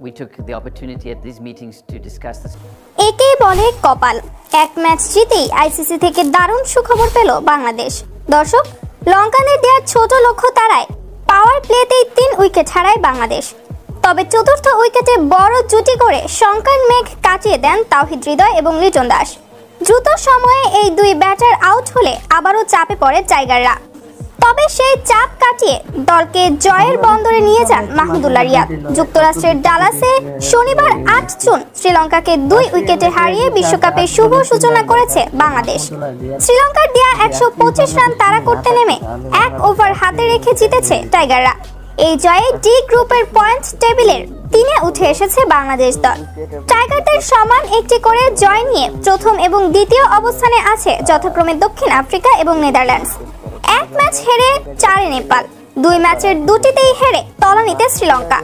we took the opportunity at these meetings to discuss this. একেই বলে কপাল। এক ম্যাচ জিতেই আইসিসি থেকে দারুণ সুখবর পেল বাংলাদেশ। দর্শক, লঙ্কানদের দেওয়া ছোট লক্ষ্য তারায় পাওয়ার প্লেতেই 3 উইকেট হারায় বাংলাদেশ। তবে চতুর্থ উইকেটে বড় জুটি করে শঙ্কার মেঘ কাটিয়ে দেন তাওহিদ হৃদয় এবং লিটন দাস। দ্রুত সময়ে এই 2 ব্যাটার আউট হলে আবারও চাপে পড়ে টাইগাররা। তবে সেই চাপ কাটিয়ে দলকে জয়ের বন্দরে নিয়ে যান মাহমুদুল্লাহ রিয়াদ। যুক্তরাষ্ট্রের ডালাসে শনিবার 8 জুন শ্রীলঙ্কাকে 2 উইকেটে হারিয়ে বিশ্বকাপের শুভ সূচনা করেছে বাংলাদেশ। শ্রীলঙ্কার দেয়া 125 রান তাড়া করতে নেমে 1 ওভার হাতে রেখে জিতেছে টাইগাররা। এই জয়ে ডি গ্রুপের পয়েন্ট টেবিলের 3-এ উঠে এসেছে বাংলাদেশ দল। টাইগারদের সমান একটি করে জয় নিয়ে প্রথম এবং দ্বিতীয় অবস্থানে আছে যথাক্রমে দক্ষিণ আফ্রিকা এবং নেদারল্যান্ডস। 1 ম্যাচ হেরে 4-এ নেপাল, 2 ম্যাচের 2টিতেই হেরে তলানিতে শ্রীলঙ্কা।